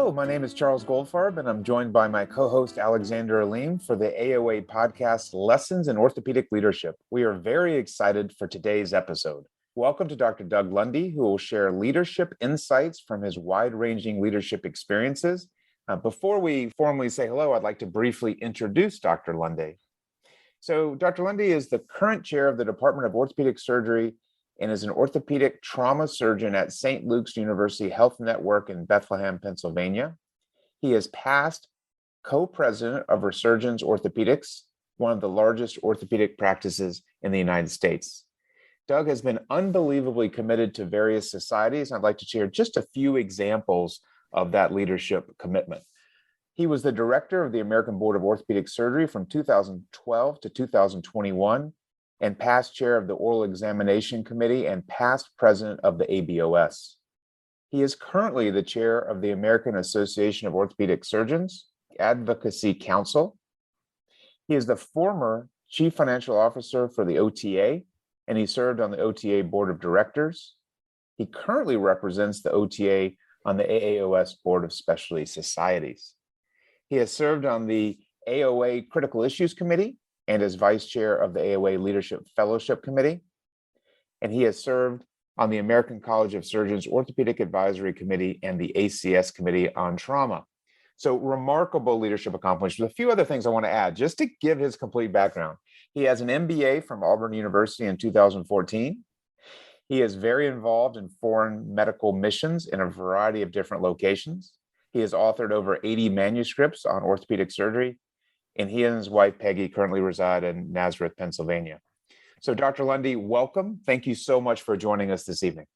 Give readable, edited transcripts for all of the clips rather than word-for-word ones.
Hello, my name is Charles Goldfarb, and I'm joined by my co-host Alexander Aleem for the AOA podcast, Lessons in Orthopedic Leadership. We are very excited for today's episode. Welcome to Dr. Doug Lundy, who will share leadership insights from his wide-ranging leadership experiences. Before we formally say hello, I'd like to briefly introduce Dr. Lundy. So Dr. Lundy is the current chair of the Department of Orthopedic Surgery and is an orthopedic trauma surgeon at St. Luke's University Health Network in Bethlehem, Pennsylvania. He is past co-president of Resurgence Orthopedics, one of the largest orthopedic practices in the United States. Doug has been unbelievably committed to various societies. I'd like to share just a few examples of that leadership commitment. He was the director of the American Board of Orthopedic Surgery from 2012 to 2021, and past chair of the Oral Examination Committee and past president of the ABOS. He is currently the chair of the American Association of Orthopedic Surgeons Advocacy Council. He is the former chief financial officer for the OTA, and he served on the OTA board of directors. He currently represents the OTA on the AAOS board of specialty societies. He has served on the AOA Critical Issues Committee and as vice chair of the AOA Leadership Fellowship Committee. And he has served on the American College of Surgeons Orthopedic Advisory Committee and the ACS Committee on Trauma. So remarkable leadership accomplishments. A few other things I want to add, just to give his complete background. He has an MBA from Auburn University in 2014. He is very involved in foreign medical missions in a variety of different locations. He has authored over 80 manuscripts on orthopedic surgery, and he and his wife, Peggy, currently reside in Nazareth, Pennsylvania. So Dr. Lundy, welcome. Thank you so much for joining us this evening.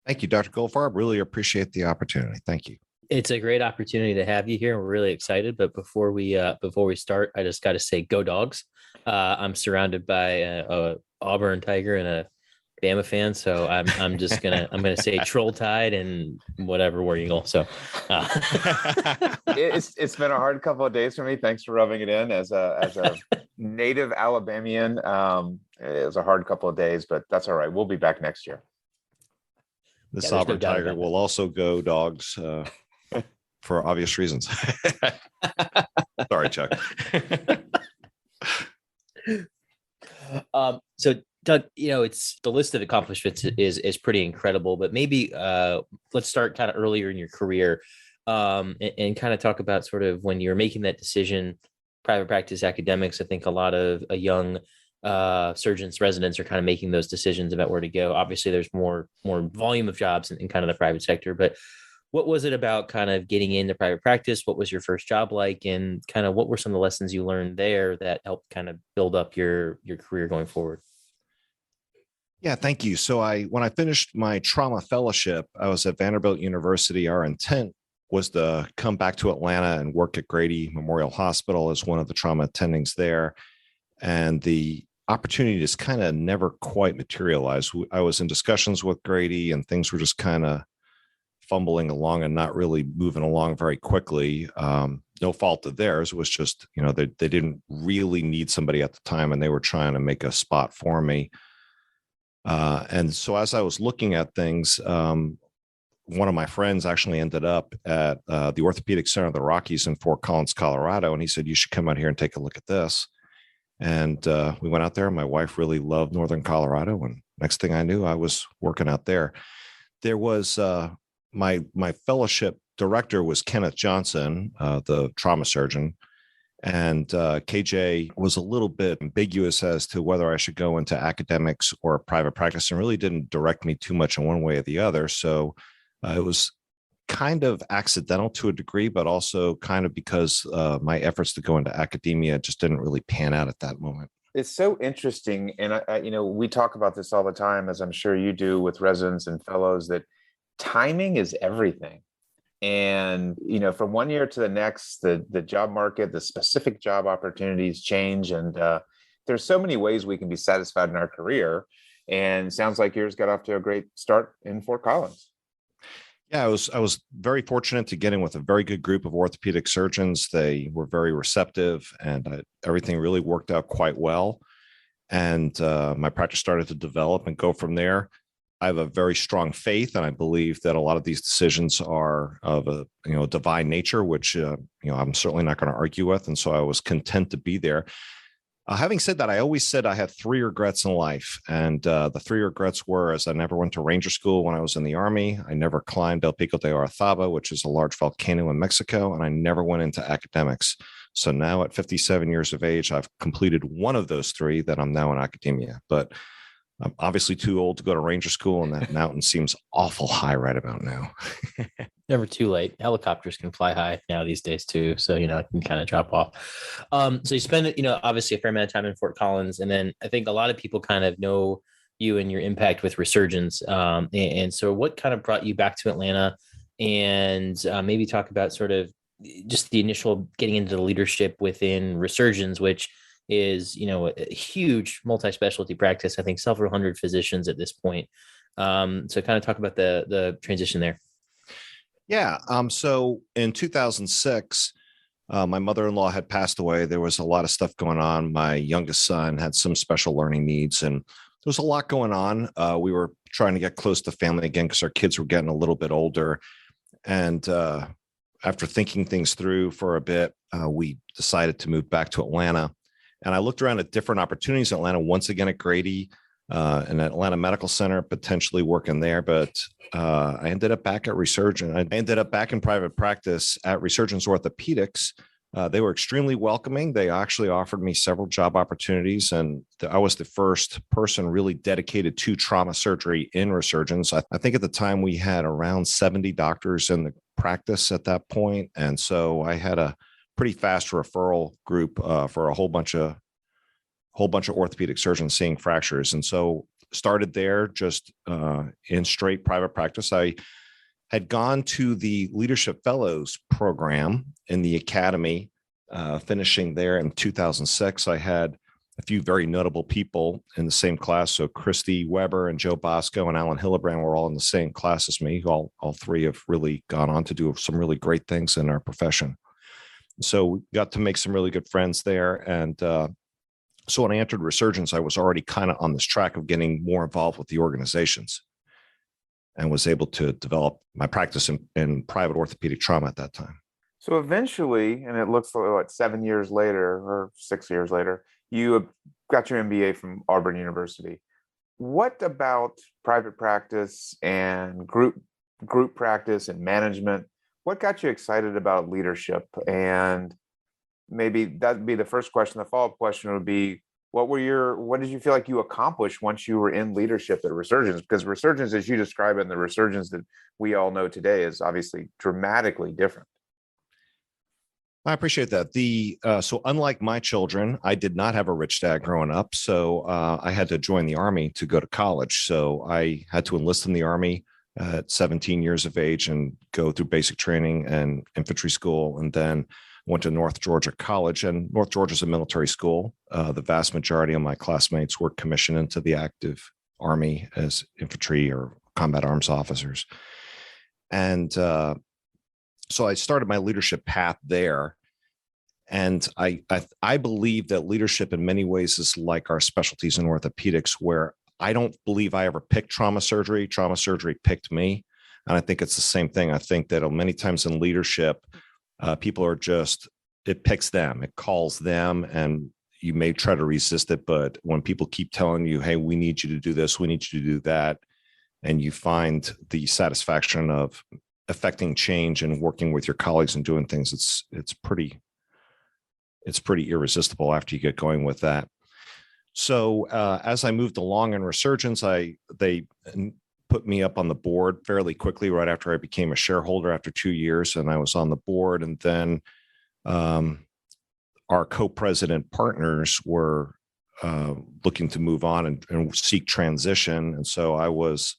Thank you, Dr. Goldfarb. Really appreciate the opportunity. Thank you. It's a great opportunity to have you here. We're really excited. But before we start, I just got to say, go Dogs. I'm surrounded by a Auburn Tiger and a Bama fan, so I'm gonna say Troll Tide and whatever War Eagle. So it's been a hard couple of days for me. Thanks for rubbing it in as a native Alabamian. It was a hard couple of days, but that's all right. We'll be back next year. The Auburn Tiger will also go Dogs for obvious reasons. Sorry, Chuck. So Doug, it's the list of accomplishments is pretty incredible, but maybe let's start kind of earlier in your career and kind of talk about sort of when you're making that decision, private practice academics. I think a lot of young surgeons, residents are kind of making those decisions about where to go. Obviously, there's more volume of jobs in kind of the private sector, but what was it about kind of getting into private practice? What was your first job like? And kind of what were some of the lessons you learned there that helped kind of build up your career going forward? Yeah, thank you. So when I finished my trauma fellowship, I was at Vanderbilt University. Our intent was to come back to Atlanta and work at Grady Memorial Hospital as one of the trauma attendings there. And the opportunity just kind of never quite materialized. I was in discussions with Grady and things were just kind of fumbling along and not really moving along very quickly. No fault of theirs. It was just, they didn't really need somebody at the time and they were trying to make a spot for me. And so as I was looking at things, one of my friends actually ended up at the Orthopedic Center of the Rockies in Fort Collins, Colorado. And he said, you should come out here and take a look at this. And we went out there. My wife really loved Northern Colorado. And next thing I knew, I was working out there. There was my fellowship director was Kenneth Johnson, the trauma surgeon. And KJ was a little bit ambiguous as to whether I should go into academics or private practice and really didn't direct me too much in one way or the other. So it was kind of accidental to a degree, but also kind of because my efforts to go into academia just didn't really pan out at that moment. It's so interesting. And, we talk about this all the time, as I'm sure you do with residents and fellows, that timing is everything. And, from one year to the next, the job market, the specific job opportunities change. And there's so many ways we can be satisfied in our career. And sounds like yours got off to a great start in Fort Collins. Yeah, I was very fortunate to get in with a very good group of orthopedic surgeons. They were very receptive and everything really worked out quite well. And my practice started to develop and go from there. I have a very strong faith, and I believe that a lot of these decisions are of a divine nature, which I'm certainly not going to argue with. And so I was content to be there. Having said that, I always said I had three regrets in life. And the three regrets were, as I never went to Ranger School when I was in the Army. I never climbed El Pico de Orizaba, which is a large volcano in Mexico. And I never went into academics. So now at 57 years of age, I've completed one of those three, that I'm now in academia. But I'm obviously too old to go to Ranger School, and that mountain seems awful high right about now. Never too late. Helicopters can fly high now these days too, so it can kind of drop off. So you spend obviously a fair amount of time in Fort Collins, and then I think a lot of people kind of know you and your impact with Resurgence. And so, what kind of brought you back to Atlanta, and maybe talk about sort of just the initial getting into the leadership within Resurgence, which is a huge multi-specialty practice. I think several hundred physicians at this point. So kind of talk about the transition there. Yeah. So in 2006, my mother-in-law had passed away. There was a lot of stuff going on. My youngest son had some special learning needs, and there was a lot going on. We were trying to get close to family again because our kids were getting a little bit older. And after thinking things through for a bit, we decided to move back to Atlanta. And I looked around at different opportunities in Atlanta, once again at Grady, an Atlanta Medical Center, potentially working there. But I ended up back at Resurgence. I ended up back in private practice at Resurgence Orthopaedics. They were extremely welcoming. They actually offered me several job opportunities, and I was the first person really dedicated to trauma surgery in Resurgence. I think at the time we had around 70 doctors in the practice at that point. And so I had a pretty fast referral group for a whole bunch of orthopedic surgeons seeing fractures. And so started there just in straight private practice. I had gone to the Leadership Fellows program in the academy, finishing there in 2006. I had a few very notable people in the same class. So Christy Weber and Joe Bosco and Alan Hillebrand were all in the same class as me. All three have really gone on to do some really great things in our profession. So we got to make some really good friends there. And so when I entered Resurgence, I was already kind of on this track of getting more involved with the organizations, and was able to develop my practice in private orthopedic trauma at that time. So eventually, and it looks like 7 years later or 6 years later, you got your MBA from Auburn University. What about private practice and group practice and management? What got you excited about leadership? And maybe that'd be the first question. The follow-up question would be, what did you feel like you accomplished once you were in leadership at Resurgence? Because Resurgence, as you describe it, and the Resurgence that we all know today, is obviously dramatically different. I appreciate that. So unlike my children, I did not have a rich dad growing up. So I had to join the Army to go to college. So I had to enlist in the Army at 17 years of age and go through basic training and infantry school, and then went to North Georgia College. And North Georgia is a military school. The vast majority of my classmates were commissioned into the active Army as infantry or combat arms officers. And so I started my leadership path there. And I believe that leadership in many ways is like our specialties in orthopedics, where I don't believe I ever picked trauma surgery. Trauma surgery picked me. And I think it's the same thing. I think that many times in leadership, people are it picks them, it calls them, and you may try to resist it. But when people keep telling you, hey, we need you to do this, we need you to do that, and you find the satisfaction of affecting change and working with your colleagues and doing things, it's pretty irresistible after you get going with that. So as I moved along in Resurgence, they put me up on the board fairly quickly right after I became a shareholder after 2 years, and I was on the board. And then our co-president partners were looking to move on and seek transition. And so I was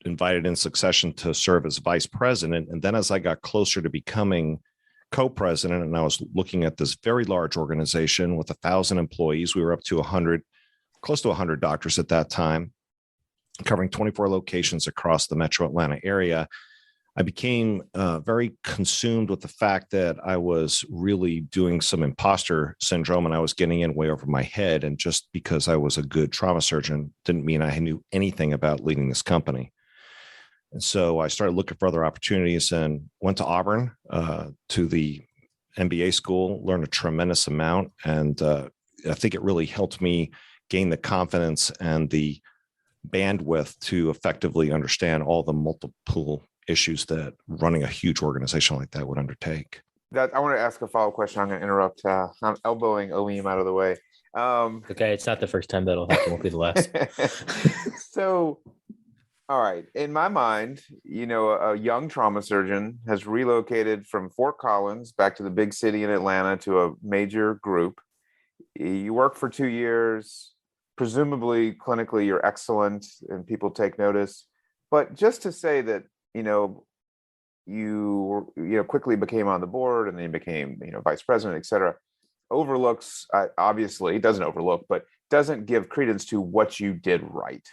invited in succession to serve as vice president. And then as I got closer to becoming co-president, and I was looking at this very large organization with 1,000 employees, we were up to 100, close to 100 doctors at that time, covering 24 locations across the metro Atlanta area. I became very consumed with the fact that I was really doing some imposter syndrome and I was getting in way over my head. And just because I was a good trauma surgeon didn't mean I knew anything about leading this company. And so I started looking for other opportunities and went to Auburn to the MBA school, learned a tremendous amount. And I think it really helped me gain the confidence and the bandwidth to effectively understand all the multiple issues that running a huge organization like that would undertake. I want to ask a follow-up question. I'm going to interrupt. I'm elbowing Aleem out of the way. Okay, it's not the first time that'll happen. Won't be the last. So, all right. In my mind, a young trauma surgeon has relocated from Fort Collins back to the big city in Atlanta to a major group. You work for 2 years. Presumably, clinically, you're excellent and people take notice. But just to say that, you quickly became on the board and then you became, vice president, et cetera, overlooks, obviously, doesn't overlook, but doesn't give credence to what you did right.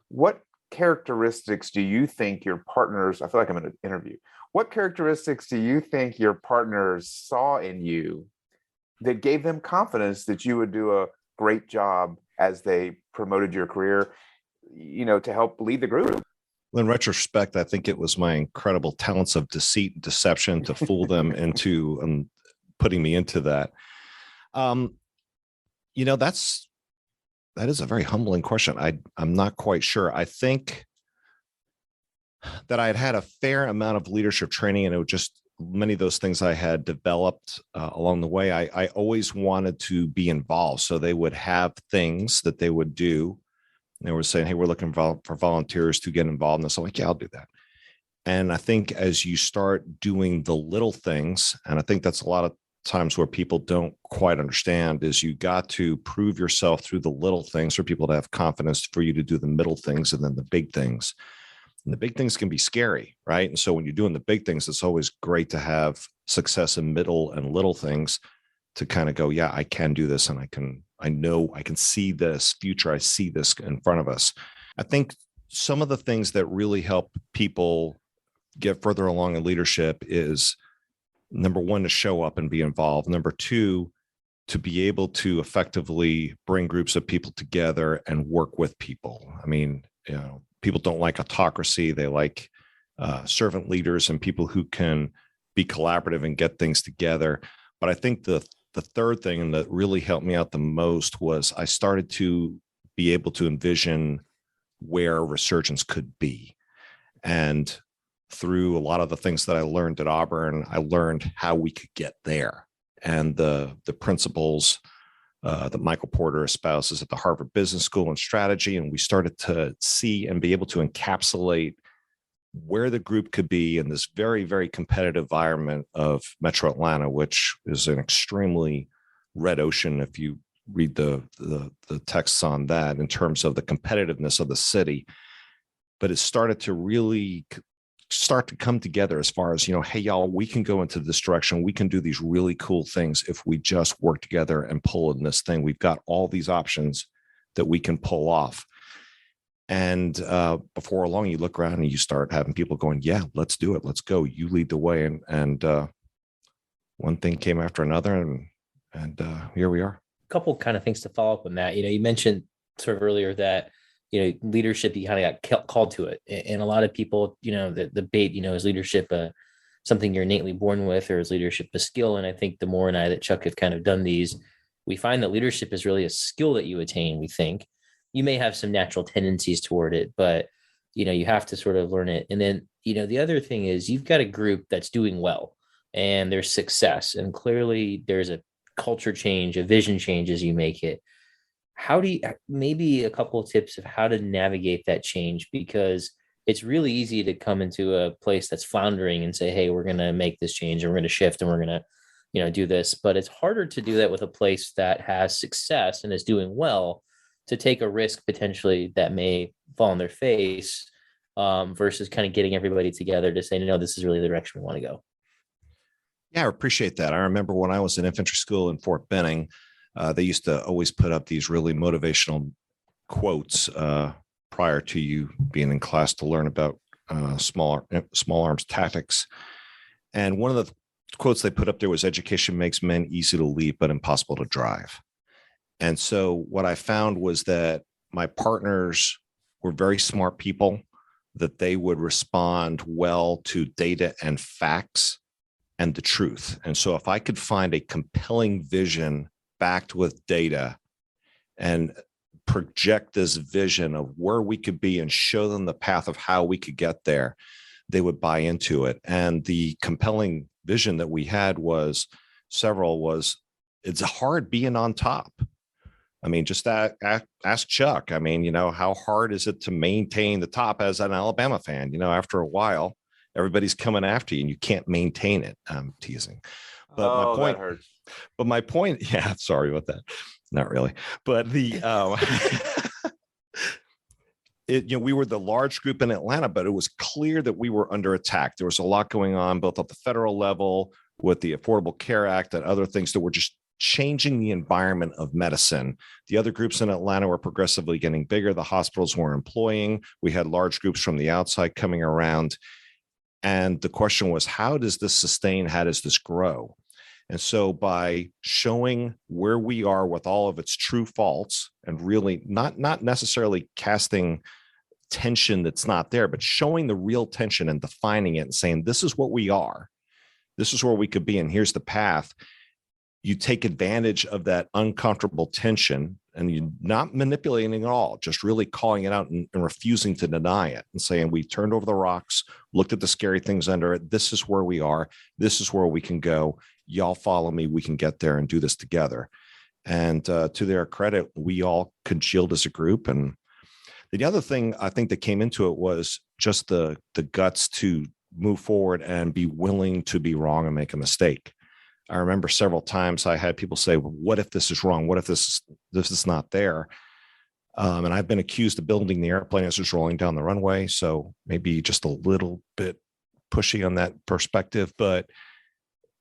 What characteristics do you think your partners, I feel like I'm in an interview, what characteristics do you think your partners saw in you that gave them confidence that you would do a great job as they promoted your career, to help lead the group? In retrospect, I think it was my incredible talents of deceit and deception to fool them into putting me into that. That is a very humbling question. I'm not quite sure. I think that I had a fair amount of leadership training, and it was just many of those things I had developed along the way. I always wanted to be involved. So they would have things that they would do. And they were saying, hey, we're looking for volunteers to get involved. And so I'm like, yeah, I'll do that. And I think as you start doing the little things, and I think that's a lot of times where people don't quite understand, is you got to prove yourself through the little things for people to have confidence for you to do the middle things and then the big things. And the big things can be scary, right? And so when you're doing the big things, it's always great to have success in middle and little things to kind of go, yeah, I can do this. And I know I can see this future. I see this in front of us. I think some of the things that really help people get further along in leadership is, number one, to show up and be involved. Number two, to be able to effectively bring groups of people together and work with people. I mean, people don't like autocracy. They like servant leaders and people who can be collaborative and get things together. But I think the third thing that really helped me out the most was I started to be able to envision where resurgence could be. And through a lot of the things that I learned at Auburn, I learned how we could get there. And the principles that Michael Porter espouses at the Harvard Business School and strategy. And we started to see and be able to encapsulate where the group could be in this very, very competitive environment of Metro Atlanta, which is an extremely red ocean if you read the texts on that in terms of the competitiveness of the city. But it started to really start to come together as far as, hey, y'all, we can go into this direction. We can do these really cool things if we just work together and pull in this thing. We've got all these options that we can pull off. And before long, you look around and you start having people going, yeah, let's do it. Let's go. You lead the way. And one thing came after another. And here we are. A couple kind of things to follow up on that. You mentioned sort of earlier that, leadership, you kind of got called to it. And a lot of people, the debate, is leadership something you're innately born with, or is leadership a skill? And I think the more and I that Chuck have kind of done these, we find that leadership is really a skill that you attain, we think. You may have some natural tendencies toward it, but, you have to sort of learn it. And then, the other thing is you've got a group that's doing well and there's success. And clearly there's a culture change, a vision change as you make it. How do you, maybe a couple of tips of how to navigate that change? Because it's really easy to come into a place that's floundering and say, hey, we're going to make this change and we're going to shift and we're going to, do this. But it's harder to do that with a place that has success and is doing well, to take a risk potentially that may fall on their face versus kind of getting everybody together to say, no, this is really the direction we want to go. Yeah, I appreciate that. I remember when I was in infantry school in Fort Benning, they used to always put up these really motivational quotes prior to you being in class to learn about small arms tactics. And one of the quotes they put up there was, "Education makes men easy to lead, but impossible to drive." And so what I found was that my partners were very smart people, that they would respond well to data and facts and the truth. And so if I could find a compelling vision backed with data and project this vision of where we could be and show them the path of how we could get there, they would buy into it. And the compelling vision that we had was it's hard being on top. I mean, just ask Chuck. I mean, how hard is it to maintain the top as an Alabama fan? After a while, everybody's coming after you and you can't maintain it. I'm teasing. But my point, that hurts. But my point, yeah, sorry about that. Not really. But we were the large group in Atlanta, but it was clear that we were under attack. There was a lot going on, both at the federal level with the Affordable Care Act and other things that were just changing the environment of medicine. The other groups in Atlanta were progressively getting bigger. The hospitals were employing. We had large groups from the outside coming around. And the question was, how does this sustain? How does this grow? And so by showing where we are with all of its true faults and really not necessarily casting tension that's not there, but showing the real tension and defining it and saying, this is what we are, this is where we could be, and here's the path. You take advantage of that uncomfortable tension and you're not manipulating at all, just really calling it out and refusing to deny it and saying, we turned over the rocks, looked at the scary things under it. This is where we are. This is where we can go. Y'all follow me. We can get there and do this together. And to their credit, we all congealed as a group. And the other thing I think that came into it was just the guts to move forward and be willing to be wrong and make a mistake. I remember several times I had people say, well, what if this is wrong? What if this is not there? And I've been accused of building the airplane as it's rolling down the runway. So maybe just a little bit pushy on that perspective, but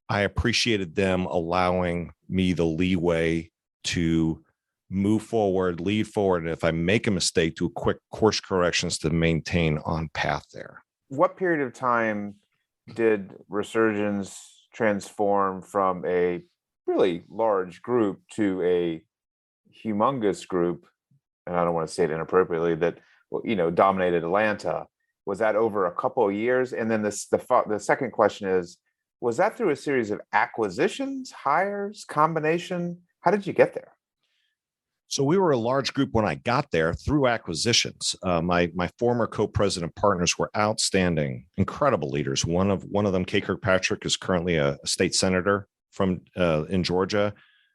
I appreciated them allowing me the leeway to move forward, lead forward. And if I make a mistake, do quick course corrections to maintain on path there. What period of time did Resurgence transform from a really large group to a humongous group, and I don't want to say it inappropriately, that dominated Atlanta? Was that over a couple of years? And then the second question is, was that through a series of acquisitions, hires, combination? How did you get there? So we were a large group when I got there through acquisitions. My former co-president partners were outstanding, incredible leaders. One of them, Kay Kirkpatrick, is currently a state senator in Georgia,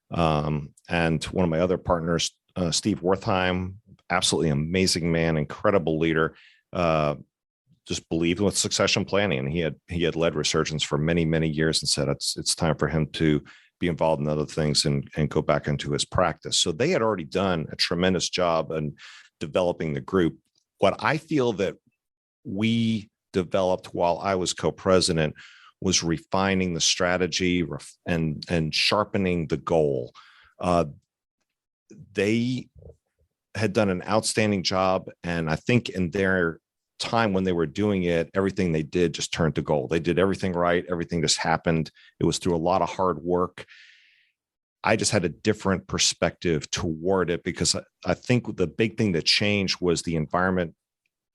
and one of my other partners, Steve Wertheim, absolutely amazing man, incredible leader. Just believed with succession planning, and he had led Resurgence for many years, and said it's time for him to be involved in other things and go back into his practice. So they had already done a tremendous job in developing the group. What I feel that we developed while I was co-president was refining the strategy and sharpening the goal. They had done an outstanding job, and I think in their time when they were doing it, everything they did just turned to gold. They did everything right. Everything just happened. It was through a lot of hard work. I just had a different perspective toward it, because I think the big thing that changed was the environment.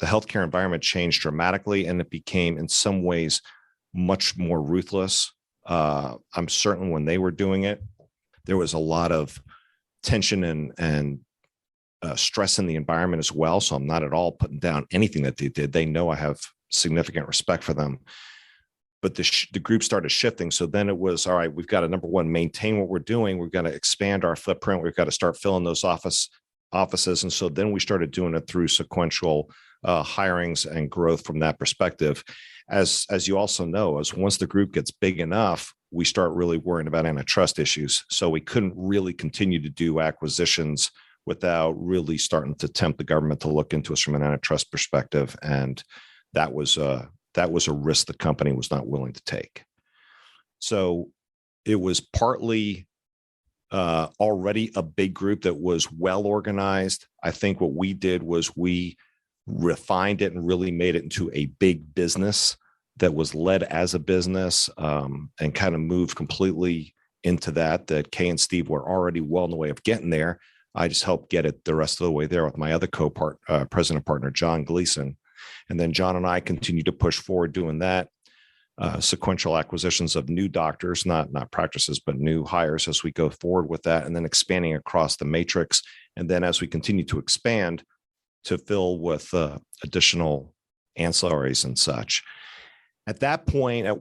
The healthcare environment changed dramatically, and it became in some ways much more ruthless. I'm certain when they were doing it, there was a lot of tension and stress in the environment as well. So I'm not at all putting down anything that they did. They know I have significant respect for them. But the group started shifting. So then it was, all right, we've got to, number one, maintain what we're doing. We've got to expand our footprint. We've got to start filling those offices. And so then we started doing it through sequential hirings and growth from that perspective. As you also know, as once the group gets big enough, we start really worrying about antitrust issues. So we couldn't really continue to do acquisitions without really starting to tempt the government to look into us from an antitrust perspective. And that was a risk the company was not willing to take. So it was partly already a big group that was well organized. I think what we did was we refined it and really made it into a big business that was led as a business, and kind of moved completely into that Kay and Steve were already well in the way of getting there. I just helped get it the rest of the way there with my other president partner, John Gleason. And then John and I continued to push forward doing that. Sequential acquisitions of new doctors, not practices, but new hires as we go forward with that, and then expanding across the matrix. And then as we continue to expand to fill with additional ancillaries and such. At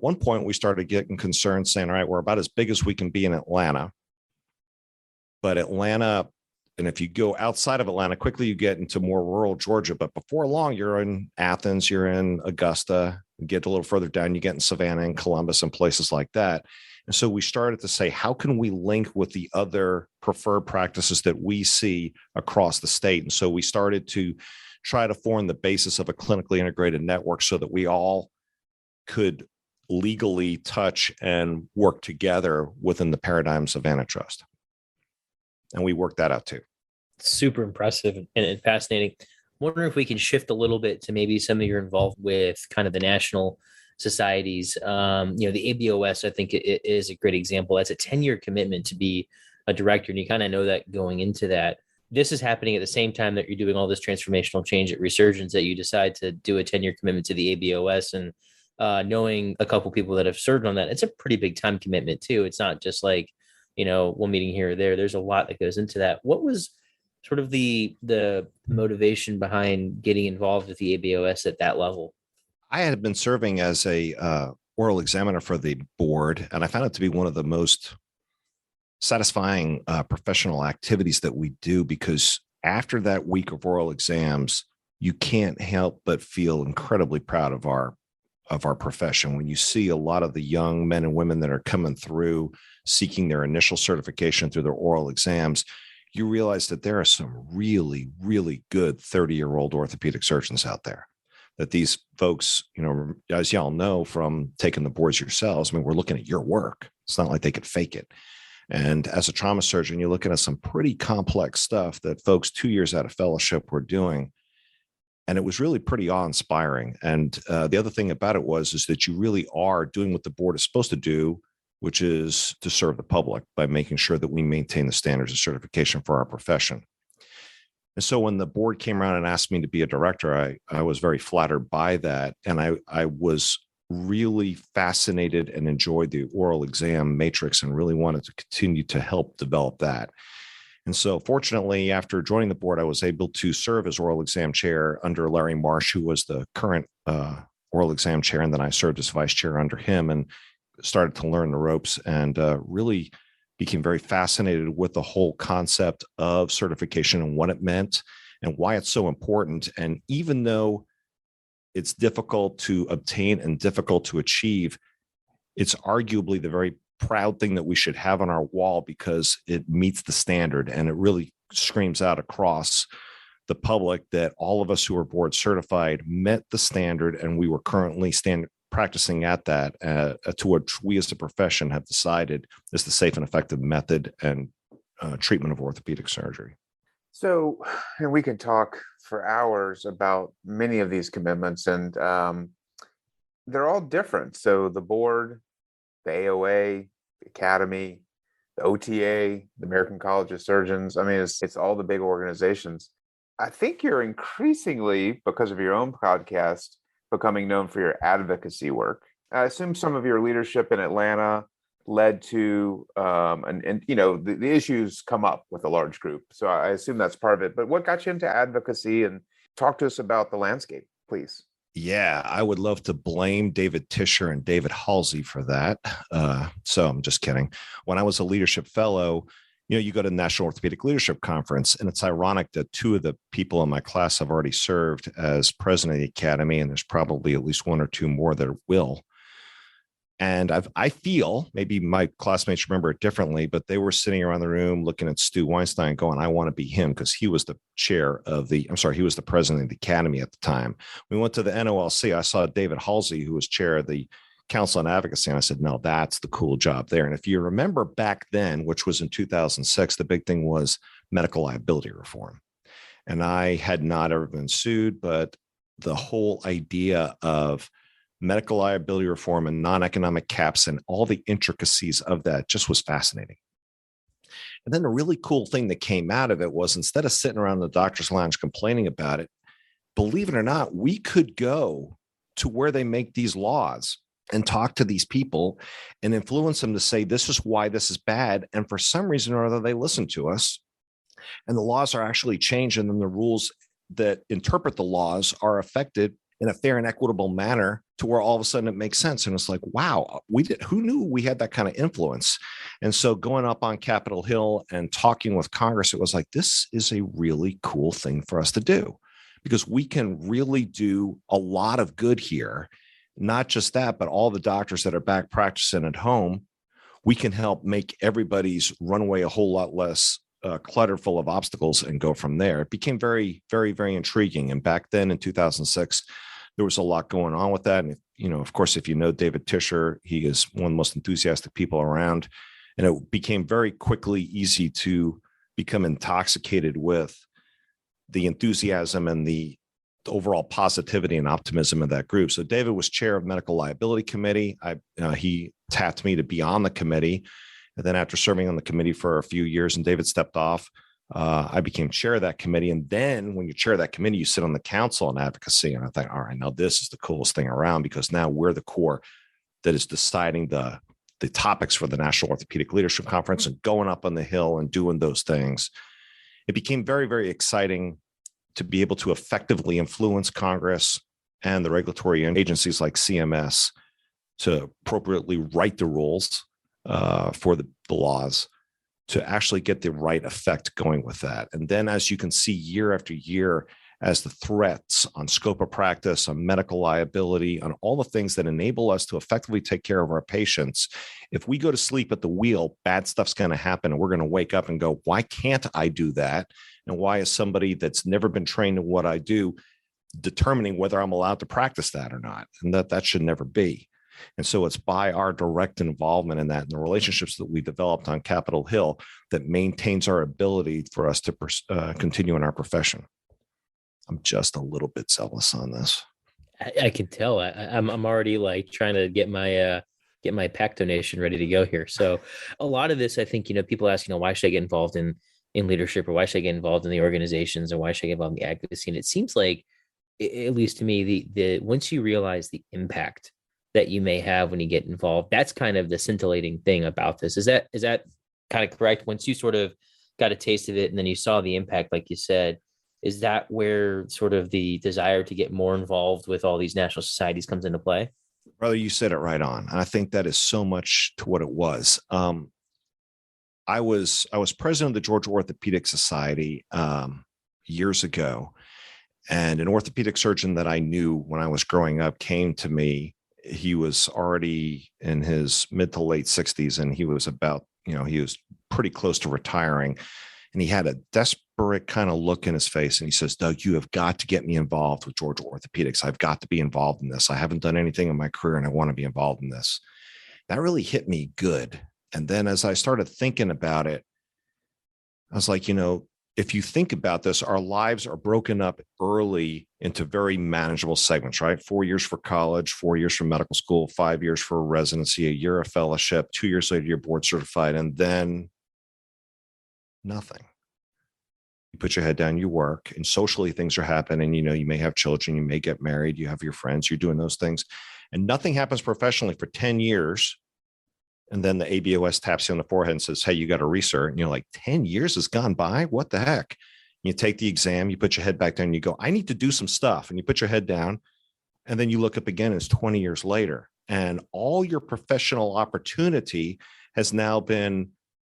one point, we started getting concerned saying, all right, we're about as big as we can be in Atlanta. But Atlanta, and if you go outside of Atlanta, quickly you get into more rural Georgia. But before long, you're in Athens, you're in Augusta, you get a little further down, you get in Savannah and Columbus and places like that. And so we started to say, how can we link with the other preferred practices that we see across the state? And so we started to try to form the basis of a clinically integrated network so that we all could legally touch and work together within the paradigms of antitrust. And we worked that out too. Super impressive and fascinating. Wondering if we can shift a little bit to maybe some of your involved with kind of the national societies. The ABOS, I think it is a great example. That's a 10-year commitment to be a director. And you kind of know that going into that. This is happening at the same time that you're doing all this transformational change at Resurgence, that you decide to do a 10-year commitment to the ABOS. And knowing a couple people that have served on that, it's a pretty big time commitment too. It's not just like, one meeting here or there. There's a lot that goes into that. What was sort of the motivation behind getting involved with the ABOS at that level? I had been serving as a oral examiner for the board, and I found it to be one of the most satisfying professional activities that we do, because after that week of oral exams, you can't help but feel incredibly proud of our profession. When you see a lot of the young men and women that are coming through seeking their initial certification through their oral exams, you realize that there are some really, really good 30-year-old orthopedic surgeons out there. That these folks, as y'all know from taking the boards yourselves, we're looking at your work. It's not like they could fake it. And as a trauma surgeon, you're looking at some pretty complex stuff that folks 2 years out of fellowship were doing. And it was really pretty awe-inspiring. And the other thing about it is that you really are doing what the board is supposed to do, which is to serve the public by making sure that we maintain the standards of certification for our profession. And so when the board came around and asked me to be a director, I was very flattered by that. And I was really fascinated and enjoyed the oral exam matrix and really wanted to continue to help develop that. And so fortunately, after joining the board, I was able to serve as oral exam chair under Larry Marsh, who was the current oral exam chair. And then I served as vice chair under him and started to learn the ropes and really became very fascinated with the whole concept of certification and what it meant and why it's so important. And even though it's difficult to obtain and difficult to achieve, it's arguably the very proud thing that we should have on our wall because it meets the standard and it really screams out across the public that all of us who are board certified met the standard, and we were currently practicing at that to what we as a profession have decided is the safe and effective method and treatment of orthopedic surgery. So, and we can talk for hours about many of these commitments, and they're all different. So the board, the AOA, the Academy, the OTA, the American College of Surgeons. It's all the big organizations. I think you're increasingly, because of your own podcast, becoming known for your advocacy work. I assume some of your leadership in Atlanta led to, the issues come up with a large group. So I assume that's part of it. But what got you into advocacy? And talk to us about the landscape, please. Yeah, I would love to blame David Tischer and David Halsey for that. So I'm just kidding. When I was a leadership fellow, you go to the National Orthopaedic Leadership Conference, and it's ironic that two of the people in my class have already served as president of the Academy, and there's probably at least one or two more that will. And I feel, maybe my classmates remember it differently, but they were sitting around the room looking at Stu Weinstein going, I want to be him, because he was the he was the president of the Academy at the time. We went to the NOLC. I saw David Halsey, who was chair of the Council on Advocacy. And I said, no, that's the cool job there. And if you remember back then, which was in 2006, the big thing was medical liability reform. And I had not ever been sued, but the whole idea of medical liability reform and non-economic caps and all the intricacies of that just was fascinating. And then the really cool thing that came out of it was, instead of sitting around the doctor's lounge complaining about it, believe it or not, we could go to where they make these laws and talk to these people and influence them to say, this is why this is bad. And for some reason or other, they listen to us. And the laws are actually changed, and then the rules that interpret the laws are affected in a fair and equitable manner to where all of a sudden it makes sense. And it's like, wow, who knew we had that kind of influence? And so going up on Capitol Hill and talking with Congress, it was like, this is a really cool thing for us to do, because we can really do a lot of good here. Not just that, but all the doctors that are back practicing at home, we can help make everybody's runway a whole lot less cluttered full of obstacles and go from there. It became very, very, very intriguing. And back then in 2006, there was a lot going on with that. And, of course, if you know David Tischer, he is one of the most enthusiastic people around. And it became very quickly easy to become intoxicated with the enthusiasm and the overall positivity and optimism of that group. So David was chair of Medical Liability Committee. He tapped me to be on the committee. And then after serving on the committee for a few years and David stepped off, I became chair of that committee. And then when you chair that committee, you sit on the council on advocacy. And I thought, all right, now this is the coolest thing around, because now we're the core that is deciding the topics for the National Orthopaedic Leadership Conference and going up on the Hill and doing those things. It became very, very exciting to be able to effectively influence Congress and the regulatory agencies like CMS to appropriately write the rules for the laws to actually get the right effect going with that. And then, as you can see year after year, as the threats on scope of practice, on medical liability, on all the things that enable us to effectively take care of our patients, if we go to sleep at the wheel, bad stuff's going to happen. And we're going to wake up and go, why can't I do that? And why is somebody that's never been trained in what I do determining whether I'm allowed to practice that or not? And that should never be. And so it's by our direct involvement in that and the relationships that we developed on Capitol Hill that maintains our ability for us to continue in our profession. I'm just a little bit zealous on this. I can tell. I'm already like trying to get my PAC donation ready to go here. So a lot of this, I think, people ask, why should I get involved in leadership, or why should I get involved in the organizations, or why should I get involved in the advocacy? And it seems like, at least to me, the once you realize the impact that you may have when you get involved, that's kind of the scintillating thing about this. Is that kind of correct? Once you sort of got a taste of it and then you saw the impact, like you said, is that where sort of the desire to get more involved with all these national societies comes into play? Brother, you said it right on. And I think that is so much to what it was. I was president of the Georgia Orthopaedic Society years ago, and an orthopedic surgeon that I knew when I was growing up came to me. He was already in his mid to late 60s, and he was he was pretty close to retiring. And he had a desperate kind of look in his face. And he says, Doug, you have got to get me involved with Georgia Orthopedics. I've got to be involved in this. I haven't done anything in my career, and I want to be involved in this. That really hit me good. And then as I started thinking about it, I was like, if you think about this, our lives are broken up early into very manageable segments, right? 4 years for college, 4 years for medical school, 5 years for residency, a year of fellowship, 2 years later, you're board certified, and then nothing. You put your head down, you work, and socially things are happening. You may have children, you may get married, you have your friends, you're doing those things, and nothing happens professionally for 10 years. And then the ABOS taps you on the forehead and says, hey, you got a recert. And you're like, 10 years has gone by? What the heck? You take the exam, you put your head back down, and you go, I need to do some stuff. And you put your head down, and then you look up again, and it's 20 years later. And all your professional opportunity has now been,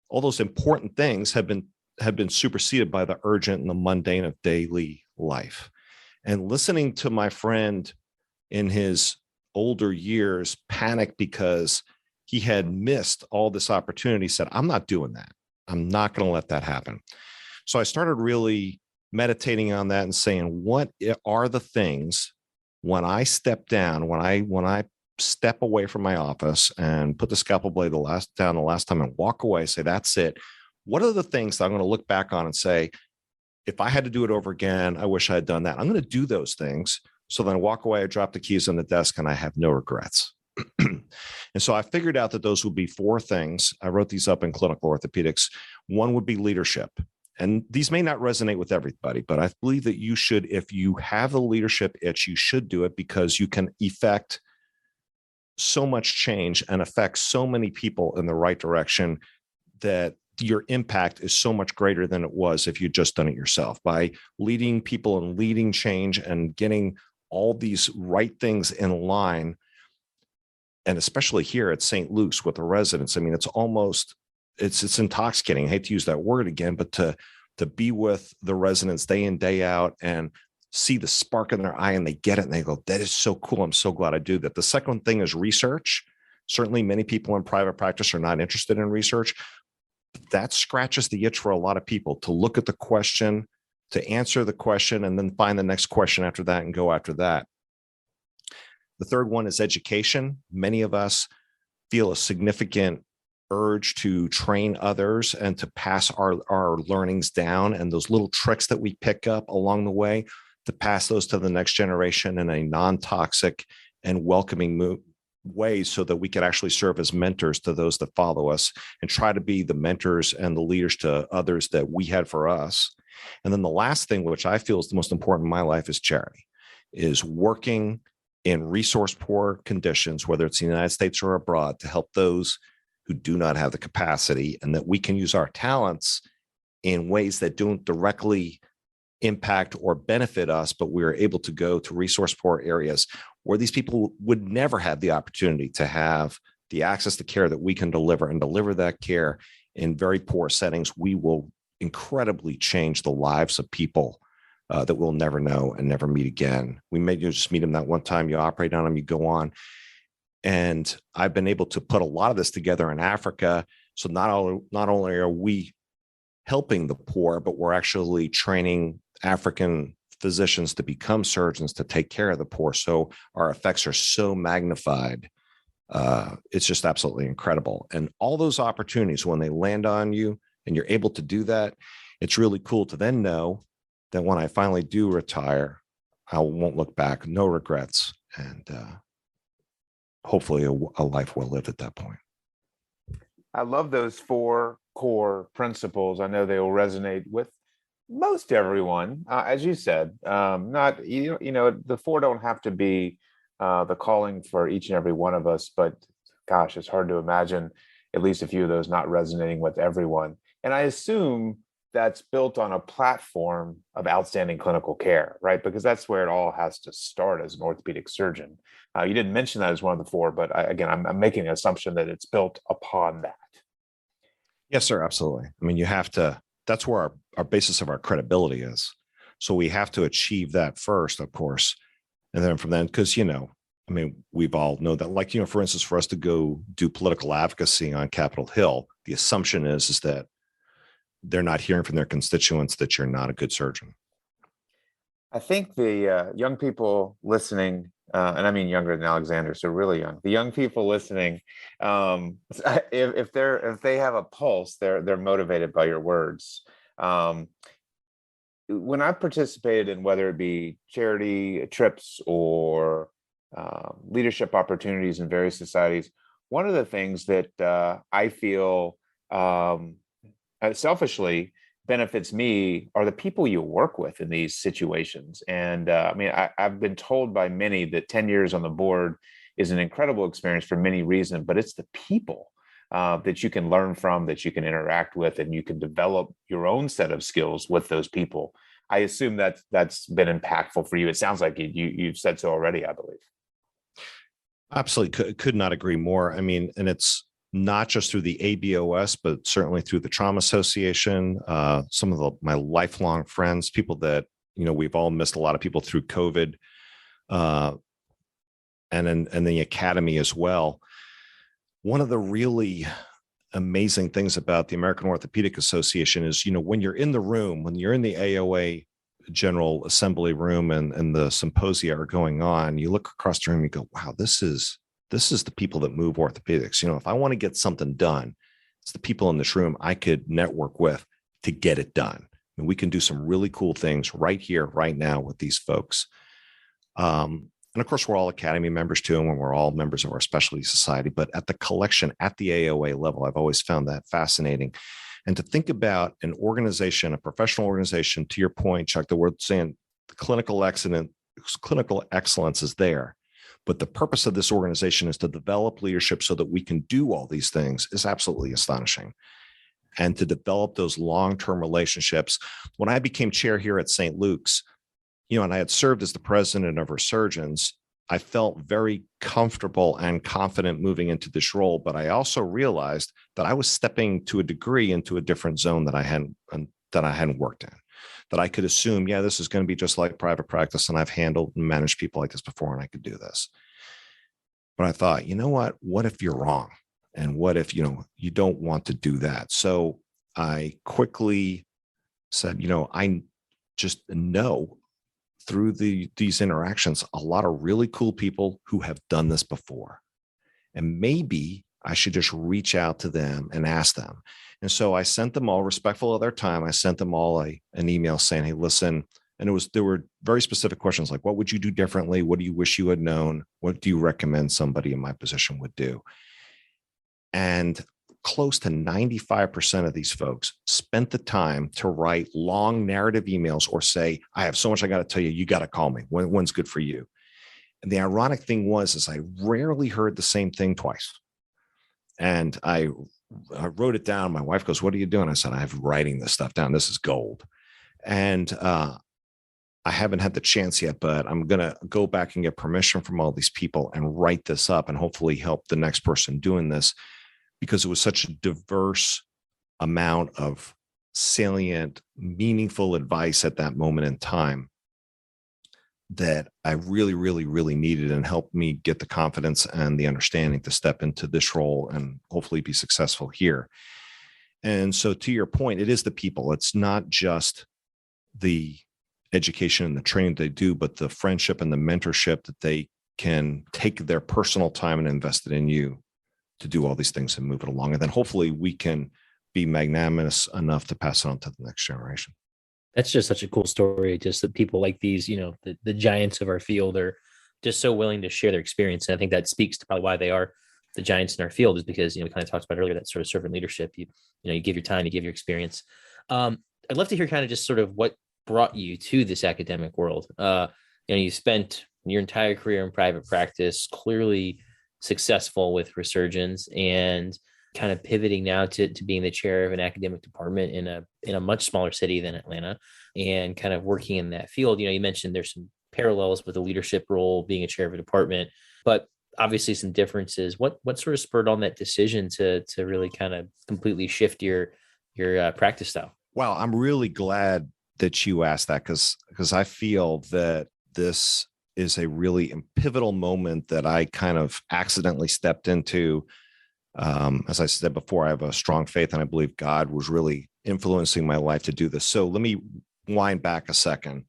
all those important things have been superseded by the urgent and the mundane of daily life. And listening to my friend in his older years panic because he had missed all this opportunity, said, I'm not doing that. I'm not going to let that happen. So I started really meditating on that and saying, what are the things when I step down, when I step away from my office and put the scalpel blade down the last time and walk away, say, that's it. What are the things that I'm going to look back on and say, if I had to do it over again, I wish I had done that. I'm going to do those things. So then I walk away, I drop the keys on the desk, and I have no regrets. And so I figured out that those would be 4 things. I wrote these up in clinical orthopedics. One would be leadership. And these may not resonate with everybody, but I believe that you should, if you have the leadership itch, you should do it, because you can effect so much change and affect so many people in the right direction that your impact is so much greater than it was if you'd just done it yourself. By leading people and leading change and getting all these right things in line, and especially here at St. Luke's with the residents, I mean, it's intoxicating. I hate to use that word again, but to be with the residents day in, day out, and see the spark in their eye, and they get it and they go, that is so cool. I'm so glad I do that. The second thing is research. Certainly many people in private practice are not interested in research. That scratches the itch for a lot of people, to look at the question, to answer the question, and then find the next question after that and go after that. The third one is education. Many of us feel a significant urge to train others and to pass our learnings down, and those little tricks that we pick up along the way, to pass those to the next generation in a non-toxic and welcoming way, so that we can actually serve as mentors to those that follow us and try to be the mentors and the leaders to others that we had for us. And then the last thing, which I feel is the most important in my life, is charity, is working in resource poor conditions, whether it's in the United States or abroad, to help those who do not have the capacity, and that we can use our talents in ways that don't directly impact or benefit us, but we're able to go to resource poor areas where these people would never have the opportunity to have the access to care that we can deliver, and deliver that care in very poor settings. We will incredibly change the lives of people that we'll never know and never meet again. We may just meet them that one time, you operate on them, you go on. And I've been able to put a lot of this together in Africa. So not only are we helping the poor, but we're actually training African physicians to become surgeons to take care of the poor. So our effects are so magnified. It's just absolutely incredible. And all those opportunities, when they land on you and you're able to do that, it's really cool to then know that when I finally do retire, I won't look back, no regrets, and hopefully a life well lived at that point. I love those 4 core principles. I know they will resonate with most everyone. As you said, not, the 4 don't have to be the calling for each and every one of us, but gosh, it's hard to imagine at least a few of those not resonating with everyone. And I assume that's built on a platform of outstanding clinical care, right? Because that's where it all has to start as an orthopedic surgeon. You didn't mention that as one of the 4, but I'm making an assumption that it's built upon that. Yes, sir. Absolutely. I mean, you have to, that's where our basis of our credibility is. So we have to achieve that first, of course. And then from then, because, we've all know that, like, for instance, for us to go do political advocacy on Capitol Hill, the assumption is that they're not hearing from their constituents that you're not a good surgeon. I think the young people listening, and I mean younger than Alexander, so really young. The young people listening, if they have a pulse, they're motivated by your words. When I participated in whether it be charity trips or leadership opportunities in various societies, one of the things that I feel selfishly benefits me are the people you work with in these situations. And I've been told by many that 10 years on the board is an incredible experience for many reasons, but it's the people that you can learn from, that you can interact with, and you can develop your own set of skills with those people. I assume that's been impactful for you. It sounds like you've said so already, I believe. Absolutely. Could not agree more. I mean, and it's not just through the ABOS, but certainly through the Trauma Association, some of my lifelong friends, people that, we've all missed a lot of people through COVID, and the academy as well. One of the really amazing things about the American Orthopaedic Association is, when you're in the room, when you're in the AOA General Assembly room and the symposia are going on, you look across the room, you go, wow, this is the people that move orthopedics. If I want to get something done, it's the people in this room I could network with to get it done. And we can do some really cool things right here, right now with these folks. And of course, we're all Academy members too, and we're all members of our specialty society. But at the collection, at the AOA level, I've always found that fascinating. And to think about an organization, a professional organization, to your point, Chuck, the word saying clinical excellence is there. But the purpose of this organization is to develop leadership so that we can do all these things is absolutely astonishing. And to develop those long-term relationships. When I became chair here at St. Luke's, and I had served as the president of our surgeons, I felt very comfortable and confident moving into this role. But I also realized that I was stepping to a degree into a different zone that I hadn't worked in. That I could assume, this is going to be just like private practice, and I've handled and managed people like this before, and I could do this. But I thought, what if you're wrong? And what if, you don't want to do that? So I quickly said, I just know through these interactions, a lot of really cool people who have done this before. And maybe I should just reach out to them and ask them. And so I sent them all, respectful of their time, I sent them all an email saying, hey, listen, and there were very specific questions like, what would you do differently? What do you wish you had known? What do you recommend somebody in my position would do? And close to 95% of these folks spent the time to write long narrative emails or say, I have so much I got to tell you, you got to call me. When's good for you? And the ironic thing is I rarely heard the same thing twice. And I wrote it down. My wife goes, what are you doing? I said, I'm writing this stuff down. This is gold. And I haven't had the chance yet, but I'm going to go back and get permission from all these people and write this up and hopefully help the next person doing this, because it was such a diverse amount of salient, meaningful advice at that moment in time that I really, really, really needed and helped me get the confidence and the understanding to step into this role and hopefully be successful here. And so to your point, it is the people. It's not just the education and the training they do, but the friendship and the mentorship that they can take their personal time and invest it in you to do all these things and move it along. And then hopefully we can be magnanimous enough to pass it on to the next generation. That's just such a cool story. Just that people like these, the giants of our field are just so willing to share their experience. And I think that speaks to probably why they are the giants in our field, is because, we kind of talked about earlier, that sort of servant leadership. You give your time, you give your experience. I'd love to hear kind of just sort of what brought you to this academic world. You spent your entire career in private practice, clearly successful with resurgence, and kind of pivoting now to being the chair of an academic department in a much smaller city than Atlanta, and kind of working in that field. You mentioned there's some parallels with the leadership role, being a chair of a department, but obviously some differences. What sort of spurred on that decision to really kind of completely shift your practice style? Wow, I'm really glad that you asked that, because I feel that this is a really pivotal moment that I kind of accidentally stepped into. As I said before, I have a strong faith, and I believe God was really influencing my life to do this. So let me wind back a second.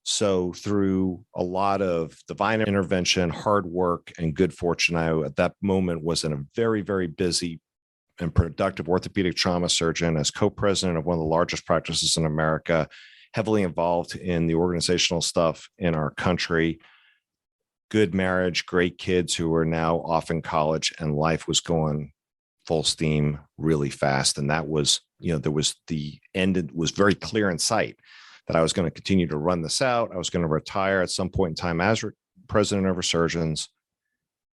So through a lot of divine intervention, hard work, and good fortune, I at that moment was in a very, very busy and productive orthopedic trauma surgeon as co-president of one of the largest practices in America, heavily involved in the organizational stuff in our country. Good marriage, great kids who are now off in college, and life was going full steam really fast. And that was, there was the end. It was very clear in sight that I was going to continue to run this out. I was going to retire at some point in time as president of surgeons,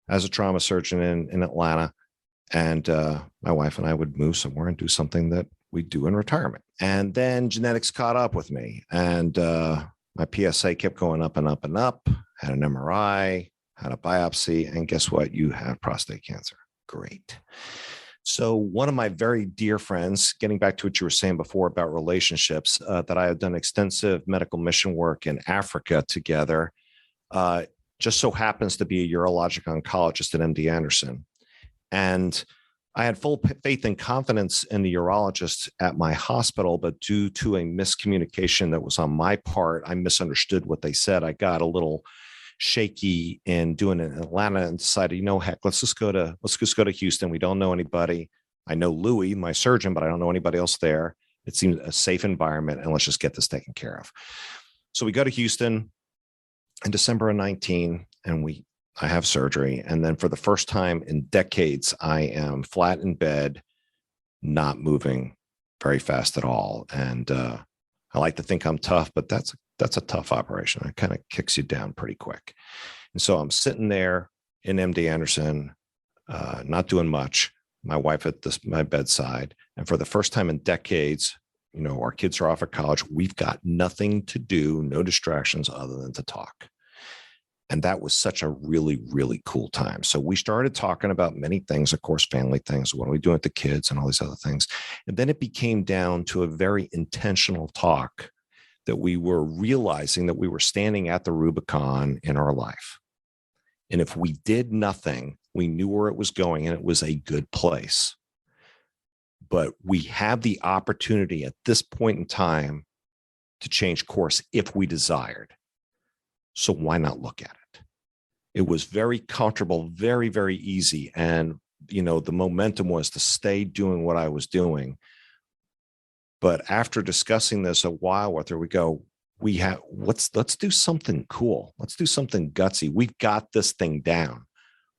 as a trauma surgeon in Atlanta. And my wife and I would move somewhere and do something that we do in retirement. And then genetics caught up with me, and my PSA kept going up and up and up. Had an MRI, had a biopsy, and guess what? You have prostate cancer. Great. So one of my very dear friends, getting back to what you were saying before about relationships, that I had done extensive medical mission work in Africa together, just so happens to be a urologic oncologist at MD Anderson. And I had full faith and confidence in the urologist at my hospital, but due to a miscommunication that was on my part, I misunderstood what they said. I got a little shaky in doing it in Atlanta and decided, heck, let's just go to Houston. We don't know anybody. I know Louis, my surgeon, but I don't know anybody else there. It seems a safe environment, and let's just get this taken care of. So we go to Houston in December of 19, and I have surgery. And then for the first time in decades, I am flat in bed, not moving very fast at all. And I like to think I'm tough, but that's a tough operation. It kind of kicks you down pretty quick. And so I'm sitting there in MD Anderson, not doing much. My wife at my bedside. And for the first time in decades, our kids are off at college. We've got nothing to do, no distractions other than to talk. And that was such a really, really cool time. So we started talking about many things, of course, family things. What are we doing with the kids and all these other things? And then it became down to a very intentional talk that we were realizing that we were standing at the Rubicon in our life. And if we did nothing, we knew where it was going, and it was a good place. But we have the opportunity at this point in time to change course if we desired. So why not look at it? It was very comfortable, very, very easy. And, the momentum was to stay doing what I was doing. But after discussing this a while with her, we go, let's do something cool. Let's do something gutsy. We've got this thing down.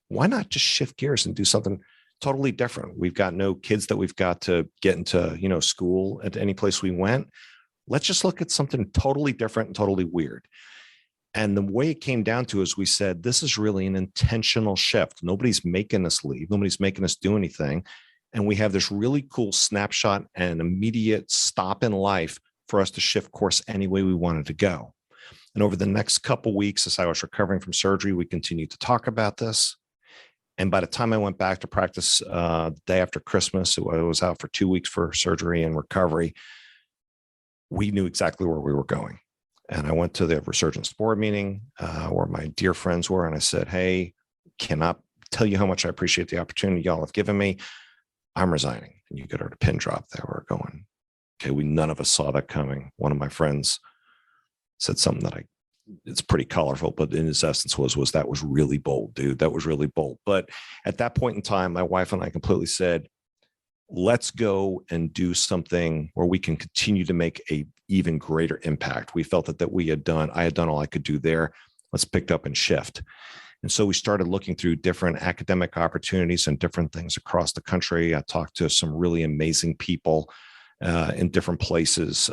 Why not just shift gears and do something totally different? We've got no kids that we've got to get into, school at any place we went. Let's just look at something totally different and totally weird. And the way it came down to is we said, this is really an intentional shift. Nobody's making us leave. Nobody's making us do anything. And we have this really cool snapshot and immediate stop in life for us to shift course any way we wanted to go. And over the next couple of weeks, as I was recovering from surgery, we continued to talk about this. And by the time I went back to practice the day after Christmas, I was out for 2 weeks for surgery and recovery. We knew exactly where we were going. And I went to the Resurgence board meeting where my dear friends were. And I said, hey, cannot tell you how much I appreciate the opportunity y'all have given me. I'm resigning. And you get her to pin drop there. We're going, okay, none of us saw that coming. One of my friends said something that it's pretty colorful, but in its essence was that was really bold, dude. That was really bold. But at that point in time, my wife and I completely said, let's go and do something where we can continue to make a even greater impact. We felt that I had done all I could do there. Let's pick up and shift. And so we started looking through different academic opportunities and different things across the country. I talked to some really amazing people in different places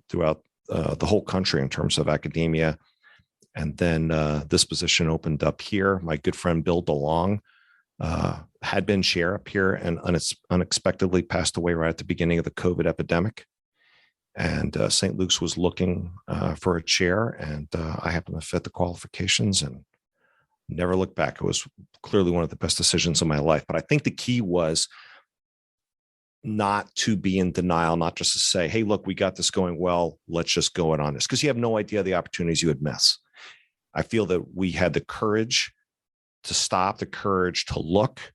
throughout the whole country in terms of academia. And then this position opened up here. My good friend Bill DeLong had been chair up here and unexpectedly passed away right at the beginning of the COVID epidemic. And St. Luke's was looking for a chair, and I happened to fit the qualifications and never looked back. It was clearly one of the best decisions of my life. But I think the key was not to be in denial, not just to say, hey, look, we got this going well. Let's just go it on this, because you have no idea the opportunities you would miss. I feel that we had the courage to stop, the courage to look,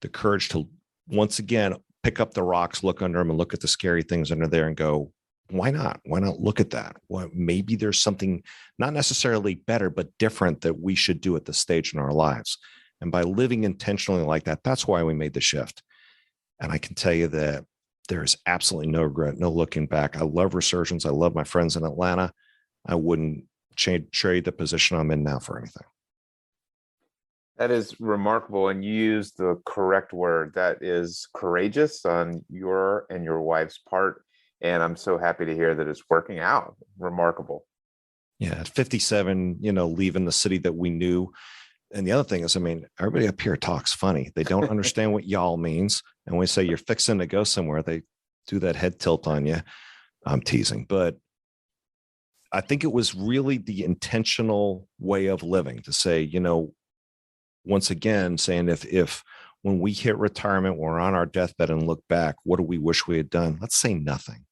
the courage to, once again, pick up the rocks, look under them, and look at the scary things under there and go, why not? Why not look at that? Well, maybe there's something not necessarily better, but different that we should do at this stage in our lives. And by living intentionally like that, that's why we made the shift. And I can tell you that there is absolutely no regret, no looking back. I love Resurgence. I love my friends in Atlanta. I wouldn't trade the position I'm in now for anything. That is remarkable. And you used the correct word. That is courageous on your and your wife's part. And I'm so happy to hear that it's working out. Remarkable. Yeah. At 57, leaving the city that we knew. And the other thing is, everybody up here talks funny. They don't understand what y'all means. And when we say you're fixing to go somewhere, they do that head tilt on you. I'm teasing, but I think it was really the intentional way of living to say, once again, saying if when we hit retirement, we're on our deathbed and look back, what do we wish we had done? Let's say nothing.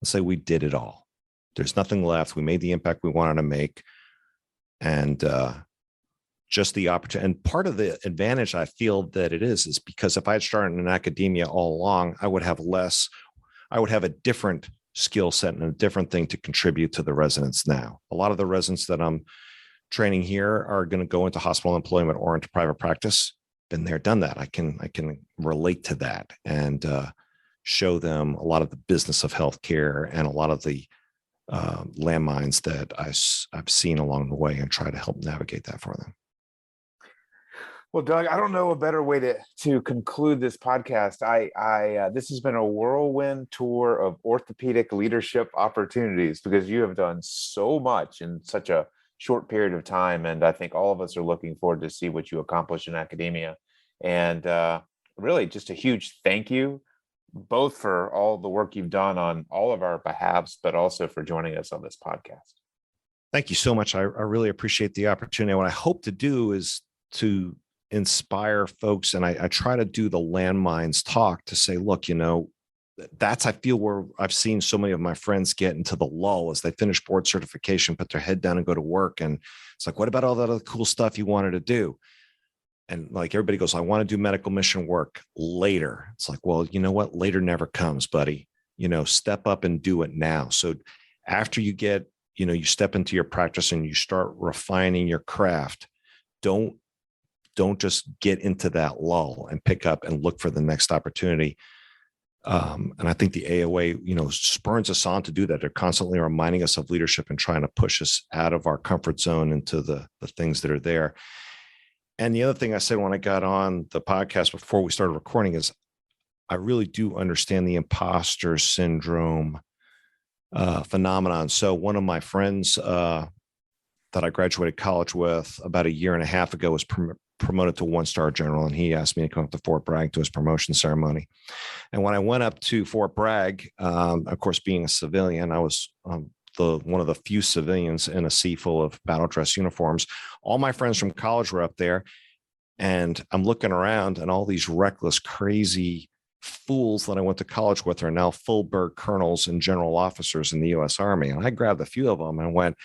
Let's say we did it all. There's nothing left. We made the impact we wanted to make. And just the opportunity. And part of the advantage I feel that it is because if I had started in academia all along, I would have a different skill set and a different thing to contribute to the residents now. A lot of the residents that I'm training here are going to go into hospital employment or into private practice. Been there, done that. I can relate to that and show them a lot of the business of healthcare and a lot of the landmines that I've seen along the way, and try to help navigate that for them. Well, Doug, I don't know a better way to conclude this podcast. This has been a whirlwind tour of orthopedic leadership opportunities, because you have done so much in such a short period of time. And I think all of us are looking forward to see what you accomplish in academia. And really just a huge thank you, both for all the work you've done on all of our behalves, but also for joining us on this podcast. Thank you so much. I really appreciate the opportunity. What I hope to do is to inspire folks, and I try to do the landmines talk to say, look, that's, I feel, where I've seen so many of my friends get into the lull as they finish board certification, put their head down and go to work. And it's like, what about all that other cool stuff you wanted to do? And like everybody goes, I want to do medical mission work later. It's like, well, you know what? Later never comes, buddy. Step up and do it now. So after you get, you step into your practice and you start refining your craft, don't just get into that lull, and pick up and look for the next opportunity. And I think the AOA, spurs us on to do that. They're constantly reminding us of leadership and trying to push us out of our comfort zone into the things that are there. And the other thing I said when I got on the podcast before we started recording is I really do understand the imposter syndrome phenomenon. So one of my friends that I graduated college with about a year and a half ago was promoted to 1-star general, and he asked me to come up to Fort Bragg to his promotion ceremony. And when I went up to Fort Bragg, of course, being a civilian, I was one of the few civilians in a sea full of battle dress uniforms. All my friends from college were up there, and I'm looking around, and all these reckless, crazy fools that I went to college with are now full-bird colonels and general officers in the U.S. Army. And I grabbed a few of them and went,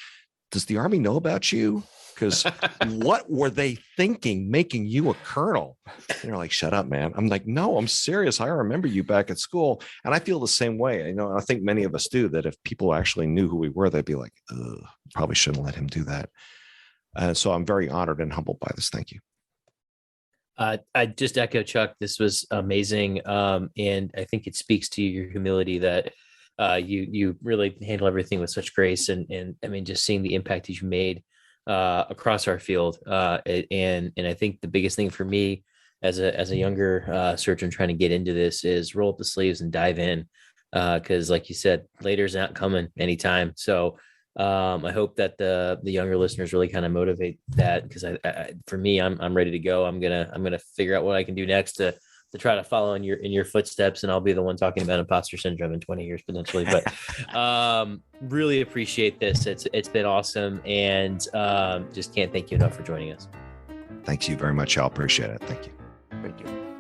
does the Army know about you? Because what were they thinking making you a colonel? And they're like, shut up, man. I'm like, no, I'm serious. I remember you back at school. And I feel the same way. I think many of us do, that if people actually knew who we were, they'd be like, probably shouldn't let him do that. So I'm very honored and humbled by this. Thank you. I just echo Chuck. This was amazing. And I think it speaks to your humility that you really handle everything with such grace. And I mean, just seeing the impact that you made across our field. And I think the biggest thing for me as a younger surgeon trying to get into this is roll up the sleeves and dive in. Cause like you said, later's not coming anytime. So I hope that the younger listeners really kind of motivate that, because for me, I'm ready to go. I'm going to figure out what I can do next to try to follow in your footsteps, and I'll be the one talking about imposter syndrome in 20 years potentially. But really appreciate this. It's been awesome, and just can't thank you enough for joining us. Thank you very much. I'll appreciate it. Thank you. Thank you.